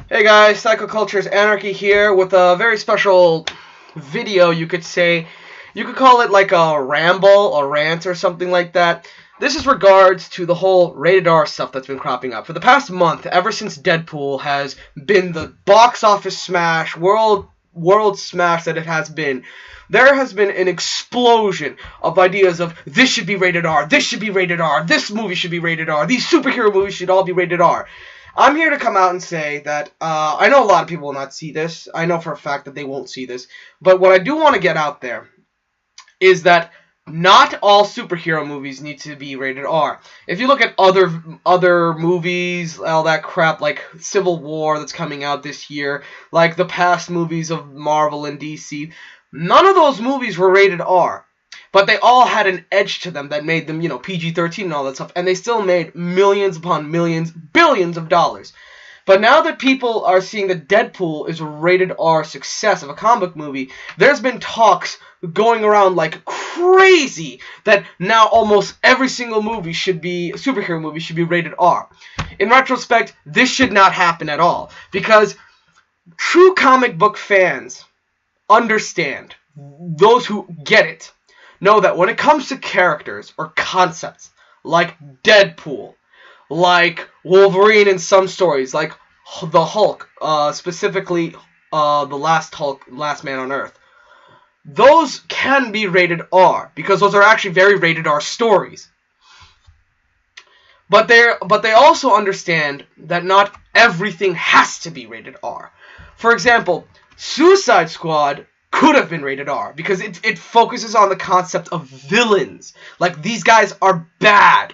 Hey guys, Psycho Culture's Anarchy here with a very special video, you could say. You could call it like a ramble, a rant, or something like that. This is regards to the whole rated R stuff that's been cropping up. For the past month, ever since Deadpool has been the box office smash, world smash that it has been, there has been an explosion of ideas of this should be rated R, this should be rated R, this movie should be rated R, these superhero movies should all be rated R. I'm here to come out and say that I know a lot of people will not see this. I know for a fact that they won't see this. But what I do want to get out there is that not all superhero movies need to be rated R. If you look at other movies, all that crap, like Civil War that's coming out this year, like the past movies of Marvel and DC, none of those movies were rated R. But they all had an edge to them that made them, PG-13 and all that stuff. And they still made millions upon millions, billions of dollars. But now that people are seeing that Deadpool is a rated R success of a comic book movie, there's been talks going around like crazy that now almost every single superhero movie should be rated R. In retrospect, this should not happen at all. Because true comic book fans understand, those who get it, know that when it comes to characters or concepts like Deadpool, like Wolverine in some stories, like the Hulk, specifically the last Hulk, Last Man on Earth, those can be rated R because those are actually very rated R stories. But they also understand that not everything has to be rated R. For example, Suicide Squad could have been rated R because it focuses on the concept of villains. Like, these guys are bad.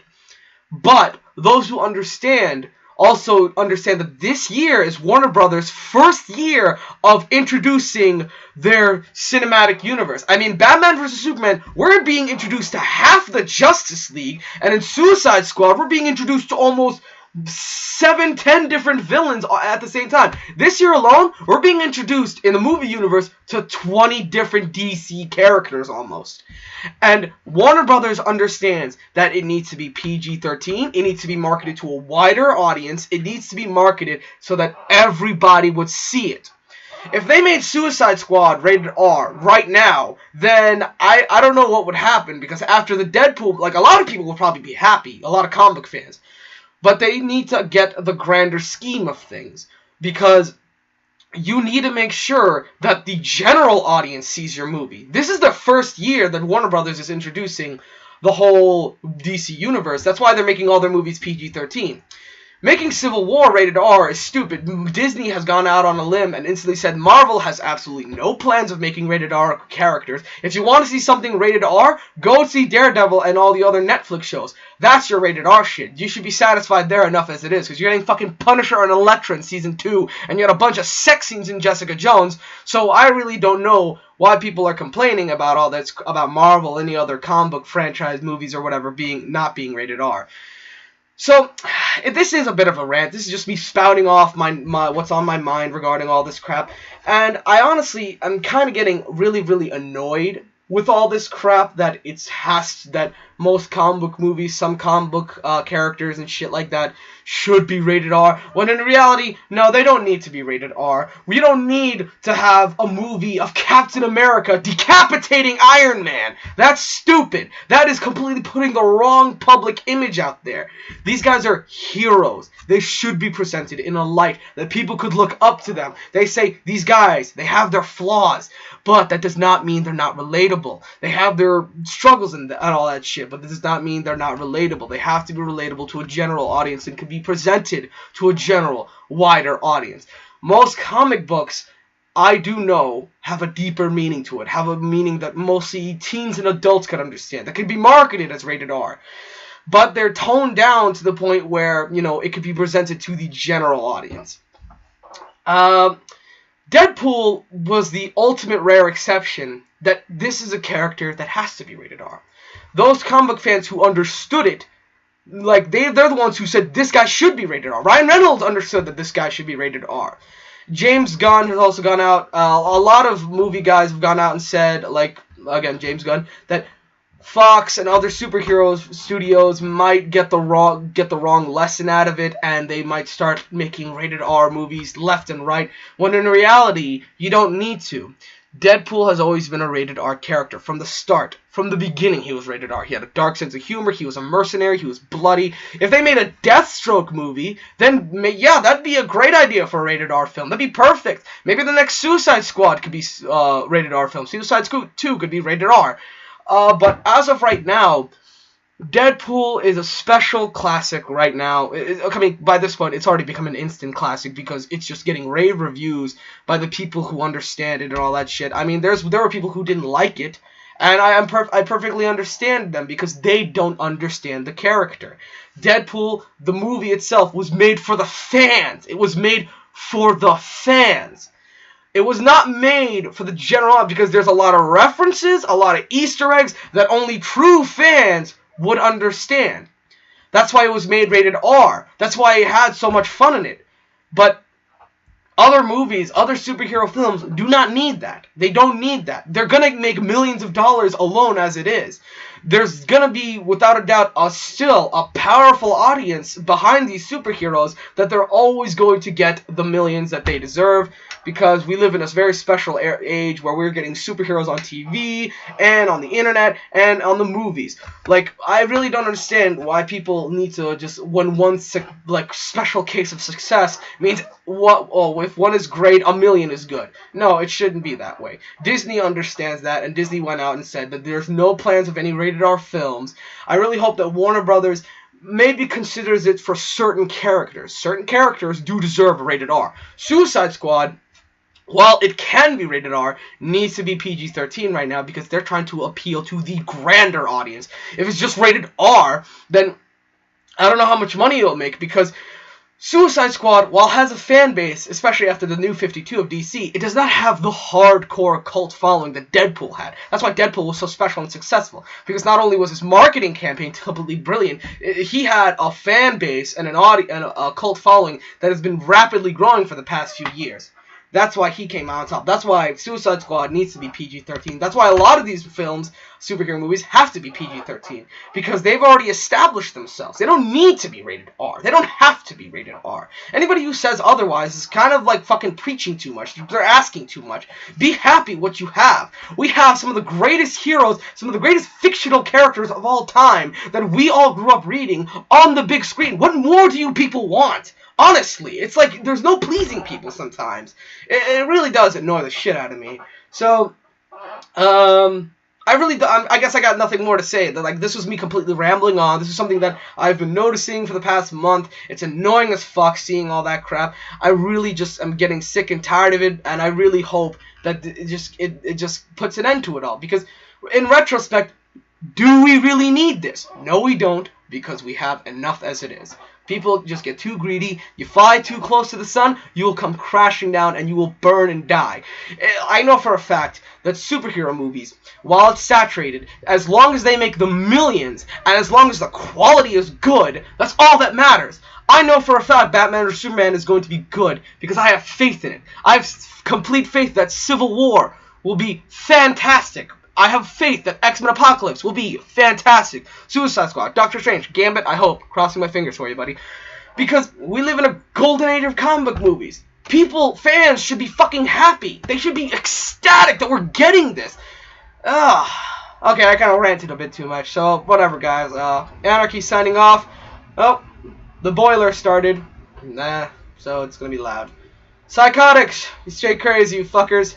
But those who understand also understand that this year is Warner Brothers' first year of introducing their cinematic universe. I mean, Batman vs. Superman, we're being introduced to half the Justice League, and in Suicide Squad, we're being introduced to almost 7-10 different villains at the same time. This year alone, we're being introduced in the movie universe to 20 different DC characters almost. And Warner Brothers understands that it needs to be PG-13, it needs to be marketed to a wider audience, it needs to be marketed so that everybody would see it. If they made Suicide Squad rated R right now, then I don't know what would happen, because after the Deadpool, like, a lot of people will probably be happy, a lot of comic book fans. But they need to get the grander scheme of things, because you need to make sure that the general audience sees your movie. This is the first year that Warner Brothers is introducing the whole DC universe. That's why they're making all their movies PG-13. Making Civil War rated R is stupid. Disney has gone out on a limb and instantly said Marvel has absolutely no plans of making rated R characters. If you want to see something rated R, go see Daredevil and all the other Netflix shows. That's your rated R shit. You should be satisfied there enough as it is, because you're getting fucking Punisher and Elektra in Season 2, and you had a bunch of sex scenes in Jessica Jones, so I really don't know why people are complaining about all this, about Marvel, any other comic book franchise movies or whatever not being rated R. So, this is a bit of a rant. This is just me spouting off my what's on my mind regarding all this crap. And I honestly am kind of getting really, really annoyed with all this crap that that most comic book movies, some comic book characters and shit like that should be rated R, when in reality, no, they don't need to be rated R. We don't need to have a movie of Captain America decapitating Iron Man. That's stupid. That is completely putting the wrong public image out there. These guys are heroes. They should be presented in a light that people could look up to them. They say, these guys, they have their flaws, but that does not mean they're not relatable. They have their struggles and all that shit, but that does not mean they're not relatable. They have to be relatable to a general audience and can be presented to a general, wider audience. Most comic books, I do know, have a deeper meaning to it, have a meaning that mostly teens and adults can understand, that can be marketed as rated R. But they're toned down to the point where, it could be presented to the general audience. Deadpool was the ultimate rare exception that this is a character that has to be rated R. Those comic book fans who understood it, like, they're the ones who said this guy should be rated R. Ryan Reynolds understood that this guy should be rated R. James Gunn has also gone out, a lot of movie guys have gone out and said, like, again, James Gunn, that Fox and other superhero studios might get the wrong lesson out of it, and they might start making rated R movies left and right, when in reality, you don't need to. Deadpool has always been a rated R character from the start. From the beginning, he was rated R. He had a dark sense of humor. He was a mercenary. He was bloody. If they made a Deathstroke movie, then yeah, that'd be a great idea for a rated R film. That'd be perfect. Maybe the next Suicide Squad could be rated R film. Suicide Squad 2 could be rated R. But as of right now, Deadpool is a special classic right now. I mean, by this point, it's already become an instant classic because it's just getting rave reviews by the people who understand it and all that shit. I mean, there were people who didn't like it, and I perfectly understand them because they don't understand the character. Deadpool, the movie itself, was made for the fans. It was made for the fans. It was not made for the general, because there's a lot of references, a lot of Easter eggs that only true fans would understand. That's why it was made rated R. That's why it had so much fun in it. But other movies, other superhero films do not need that. They don't need that. They're going to make millions of dollars alone as it is. There's going to be, without a doubt, still a powerful audience behind these superheroes that they're always going to get the millions that they deserve, because we live in a very special age where we're getting superheroes on TV and on the internet and on the movies. Like, I really don't understand why people need to just, when one special case of success means if one is great, a million is good. No, it shouldn't be that way. Disney understands that, and Disney went out and said that there's no plans of any rated R films. I really hope that Warner Brothers maybe considers it for certain characters. Certain characters do deserve a rated R. Suicide Squad, while it can be rated R, needs to be PG-13 right now because they're trying to appeal to the grander audience. If it's just rated R, then I don't know how much money it'll make, because Suicide Squad, while it has a fan base, especially after the New 52 of DC, it does not have the hardcore cult following that Deadpool had. That's why Deadpool was so special and successful, because not only was his marketing campaign completely brilliant, he had a fan base and a cult following that has been rapidly growing for the past few years. That's why he came out on top. That's why Suicide Squad needs to be PG-13. That's why a lot of these films, superhero movies, have to be PG-13. Because they've already established themselves. They don't need to be rated R. They don't have to be rated R. Anybody who says otherwise is kind of like fucking preaching too much. They're asking too much. Be happy what you have. We have some of the greatest heroes, some of the greatest fictional characters of all time that we all grew up reading on the big screen. What more do you people want? Honestly, it's like there's no pleasing people sometimes. It really does annoy the shit out of me. So, I guess I got nothing more to say. Like, this was me completely rambling on. This is something that I've been noticing for the past month. It's annoying as fuck seeing all that crap. I really just am getting sick and tired of it, and I really hope that it just puts an end to it all. Because in retrospect, do we really need this? No, we don't, because we have enough as it is. People just get too greedy. You fly too close to the sun, you will come crashing down and you will burn and die. I know for a fact that superhero movies, while it's saturated, as long as they make the millions and as long as the quality is good, that's all that matters. I know for a fact Batman or Superman is going to be good because I have faith in it. I have complete faith that Civil War will be fantastic. I have faith that X-Men Apocalypse will be fantastic. Suicide Squad, Doctor Strange, Gambit, I hope. Crossing my fingers for you, buddy. Because we live in a golden age of comic book movies. Fans should be fucking happy. They should be ecstatic that we're getting this. Okay, I kind of ranted a bit too much, so whatever, guys. Anarchy signing off. Oh, the boiler started. So it's gonna be loud. Psychotics, you stay crazy, you fuckers.